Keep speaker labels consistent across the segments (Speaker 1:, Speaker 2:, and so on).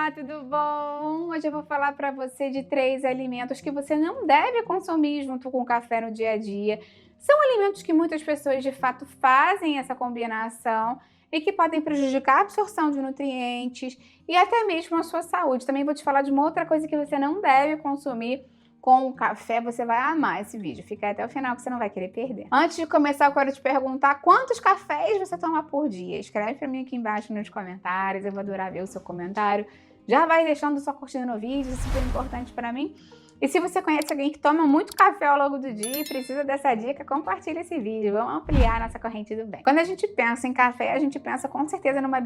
Speaker 1: Olá, tudo bom? Hoje eu vou falar para você de 3 alimentos que você não deve consumir junto com o café no dia a dia. São alimentos que muitas pessoas de fato fazem essa combinação e que podem prejudicar a absorção de nutrientes e até mesmo a sua saúde. Também vou te falar de uma outra coisa que você não deve consumir com o café. Você vai amar esse vídeo, fica até o final que você não vai querer perder. Antes de começar, eu quero te perguntar quantos cafés você toma por dia. Escreve para mim aqui embaixo nos comentários, eu vou adorar ver o seu comentário. Já vai deixando sua curtida no vídeo, isso é super importante para mim. E se você conhece alguém que toma muito café ao longo do dia e precisa dessa dica, compartilha esse vídeo, vamos ampliar nossa corrente do bem. Quando a gente pensa em café, a gente pensa com certeza numa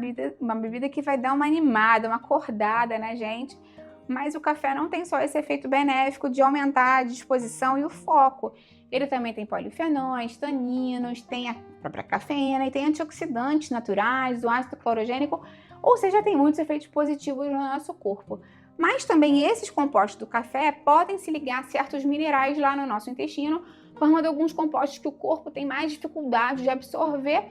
Speaker 1: bebida que vai dar uma animada, uma acordada na gente. Mas o café não tem só esse efeito benéfico de aumentar a disposição e o foco. Ele também tem polifenóis, taninos, tem a própria cafeína e tem antioxidantes naturais, o ácido clorogênico, ou seja, tem muitos efeitos positivos no nosso corpo. Mas também esses compostos do café podem se ligar a certos minerais lá no nosso intestino, formando alguns compostos que o corpo tem mais dificuldade de absorver.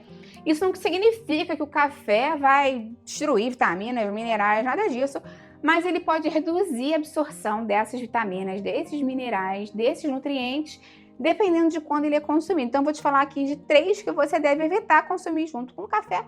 Speaker 1: Isso não significa que o café vai destruir vitaminas, minerais, nada disso. Mas ele pode reduzir a absorção dessas vitaminas, desses minerais, desses nutrientes, dependendo de quando ele é consumido. Então, eu vou te falar aqui de 3 que você deve evitar consumir junto com o café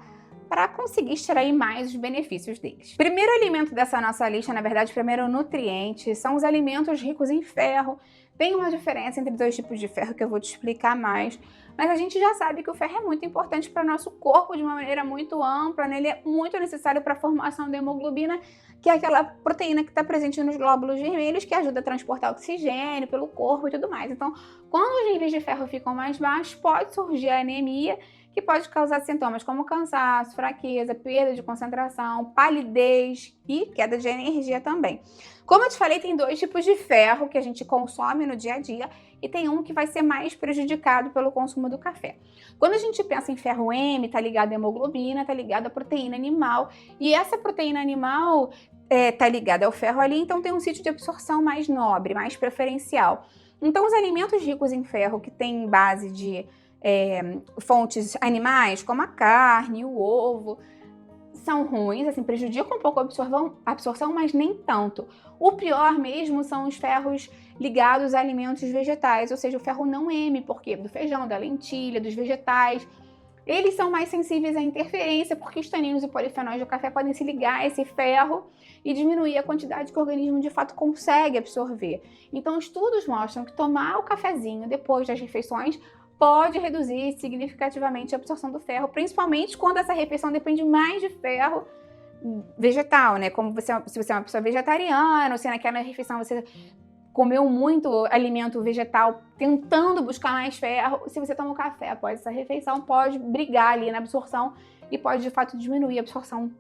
Speaker 1: para conseguir extrair mais os benefícios deles. Primeiro alimento dessa nossa lista, na verdade, primeiro nutriente, são os alimentos ricos em ferro. Tem uma diferença entre 2 tipos de ferro que eu vou te explicar mais, mas a gente já sabe que o ferro é muito importante para o nosso corpo de uma maneira muito ampla, né? Ele é muito necessário para a formação da hemoglobina, que é aquela proteína que está presente nos glóbulos vermelhos, que ajuda a transportar oxigênio pelo corpo e tudo mais. Então, quando os níveis de ferro ficam mais baixos, pode surgir a anemia, que pode causar sintomas como cansaço, fraqueza, perda de concentração, palidez e queda de energia também. Como eu te falei, tem 2 tipos de ferro que a gente consome no dia a dia e tem um que vai ser mais prejudicado pelo consumo do café. Quando a gente pensa em ferro M, tá ligado à hemoglobina, tá ligado à proteína animal, e essa proteína animal tá ligada ao ferro ali, então tem um sítio de absorção mais nobre, mais preferencial. Então os alimentos ricos em ferro que têm base de fontes animais, como a carne, o ovo, são ruins, assim, prejudicam um pouco a absorção, mas nem tanto. O pior mesmo são os ferros ligados a alimentos vegetais, ou seja, o ferro não M, porque do feijão, da lentilha, dos vegetais. Eles são mais sensíveis à interferência, porque os taninos e polifenóis do café podem se ligar a esse ferro e diminuir a quantidade que o organismo de fato consegue absorver. Então, estudos mostram que tomar o cafezinho depois das refeições pode reduzir significativamente a absorção do ferro, principalmente quando essa refeição depende mais de ferro vegetal, né? Como se você é uma pessoa vegetariana, ou se naquela refeição você comeu muito alimento vegetal tentando buscar mais ferro, se você toma um café após essa refeição, pode brigar ali na absorção e pode de fato diminuir a absorção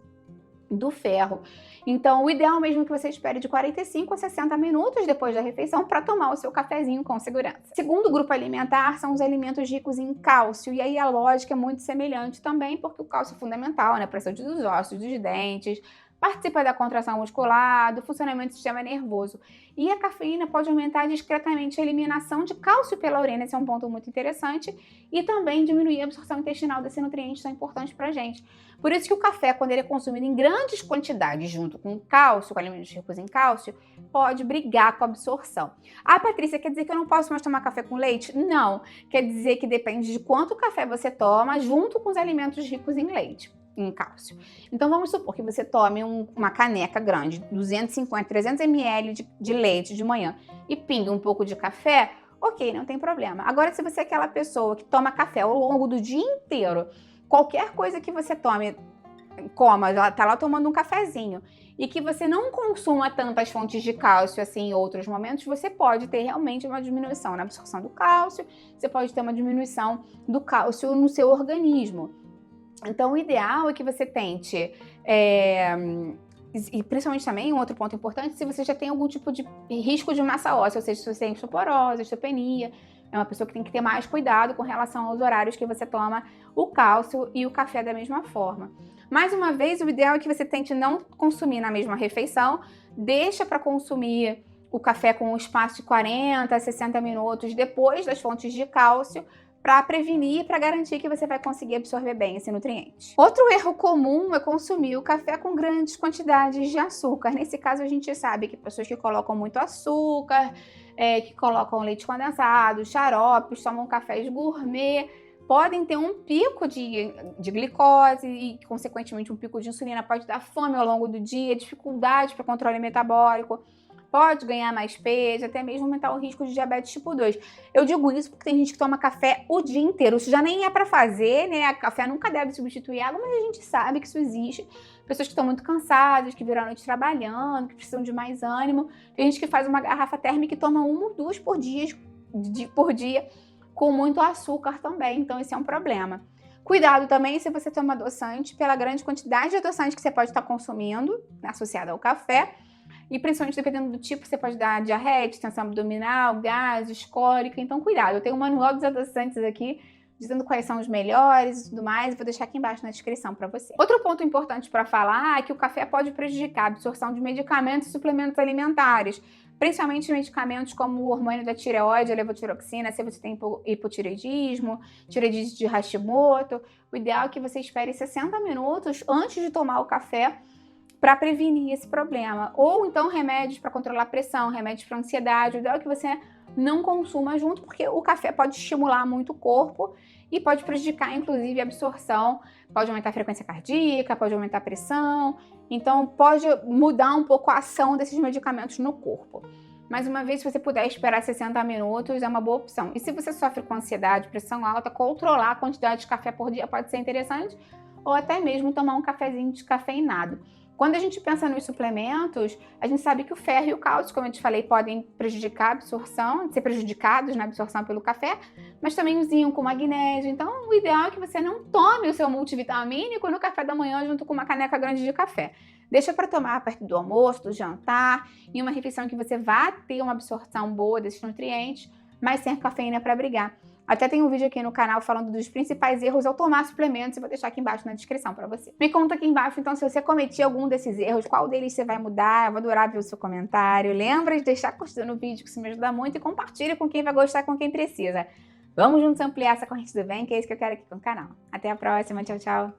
Speaker 1: do ferro. Então, o ideal mesmo é que você espere de 45 a 60 minutos depois da refeição para tomar o seu cafezinho com segurança. Segundo grupo alimentar são os alimentos ricos em cálcio, e aí a lógica é muito semelhante também, porque o cálcio é fundamental, né, para a saúde dos ossos, dos dentes, participa da contração muscular, do funcionamento do sistema nervoso. E a cafeína pode aumentar discretamente a eliminação de cálcio pela urina, esse é um ponto muito interessante, e também diminuir a absorção intestinal desse nutriente tão importante para a gente. Por isso que o café, quando ele é consumido em grandes quantidades junto com cálcio, com alimentos ricos em cálcio, pode brigar com a absorção. Ah, Patrícia, quer dizer que eu não posso mais tomar café com leite? Não, quer dizer que depende de quanto café você toma junto com os alimentos ricos em leite, em cálcio. Então vamos supor que você tome uma caneca grande, 250, 300 ml de leite de manhã e pingue um pouco de café, ok, não tem problema. Agora, se você é aquela pessoa que toma café ao longo do dia inteiro, qualquer coisa que você tome, coma, tá lá tomando um cafezinho, e que você não consuma tantas fontes de cálcio assim em outros momentos, você pode ter realmente uma diminuição na absorção do cálcio, você pode ter uma diminuição do cálcio no seu organismo. Então, o ideal é que você tente, e principalmente também, um outro ponto importante, se você já tem algum tipo de risco de massa óssea, ou seja, se você tem osteoporose, osteopenia, é uma pessoa que tem que ter mais cuidado com relação aos horários que você toma o cálcio e o café da mesma forma. Mais uma vez, o ideal é que você tente não consumir na mesma refeição, deixa para consumir o café com um espaço de 40 a 60 minutos depois das fontes de cálcio, para prevenir, para garantir que você vai conseguir absorver bem esse nutriente. Outro erro comum é consumir o café com grandes quantidades de açúcar. Nesse caso, a gente sabe que pessoas que colocam muito açúcar, que colocam leite condensado, xaropes, tomam cafés gourmet, podem ter um pico de glicose e, consequentemente, um pico de insulina, pode dar fome ao longo do dia, dificuldade para controle metabólico, pode ganhar mais peso, até mesmo aumentar o risco de diabetes tipo 2. Eu digo isso porque tem gente que toma café o dia inteiro. Isso já nem é para fazer, né? Café nunca deve substituir água, mas a gente sabe que isso existe. Pessoas que estão muito cansadas, que viram a noite trabalhando, que precisam de mais ânimo. Tem gente que faz uma garrafa térmica e toma 1 ou 2 por dia, com muito açúcar também. Então, esse é um problema. Cuidado também se você toma adoçante, pela grande quantidade de adoçante que você pode estar consumindo, associada ao café. E principalmente dependendo do tipo, você pode dar diarreia, distensão abdominal, gases, cólica. Então, cuidado. Eu tenho um manual dos adoçantes aqui, dizendo quais são os melhores e tudo mais. Vou deixar aqui embaixo na descrição para você. Outro ponto importante para falar é que o café pode prejudicar a absorção de medicamentos e suplementos alimentares, principalmente medicamentos como o hormônio da tireoide, a levotiroxina, se você tem hipotireoidismo, tireoidite de Hashimoto. O ideal é que você espere 60 minutos antes de tomar o café para prevenir esse problema. Ou então remédios para controlar a pressão, remédios para ansiedade. O ideal é que você não consuma junto, porque o café pode estimular muito o corpo e pode prejudicar, inclusive, a absorção. Pode aumentar a frequência cardíaca, pode aumentar a pressão. Então, pode mudar um pouco a ação desses medicamentos no corpo. Mais uma vez, se você puder esperar 60 minutos, é uma boa opção. E se você sofre com ansiedade, pressão alta, controlar a quantidade de café por dia pode ser interessante, ou até mesmo tomar um cafezinho descafeinado. Quando a gente pensa nos suplementos, a gente sabe que o ferro e o cálcio, como eu te falei, podem prejudicar a absorção, ser prejudicados na absorção pelo café, mas também o zinco, o magnésio. Então, o ideal é que você não tome o seu multivitamínico no café da manhã junto com uma caneca grande de café. Deixa para tomar perto do almoço, do jantar, em uma refeição que você vá ter uma absorção boa desses nutrientes, mas sem a cafeína para brigar. Até tem um vídeo aqui no canal falando dos principais erros ao tomar suplementos, eu vou deixar aqui embaixo na descrição para você. Me conta aqui embaixo, então, se você cometia algum desses erros, qual deles você vai mudar, eu vou adorar ver o seu comentário. Lembra de deixar curtido no vídeo, que isso me ajuda muito, e compartilha com quem vai gostar, com quem precisa. Vamos juntos ampliar essa corrente do bem, que é isso que eu quero aqui com o canal. Até a próxima, tchau, tchau!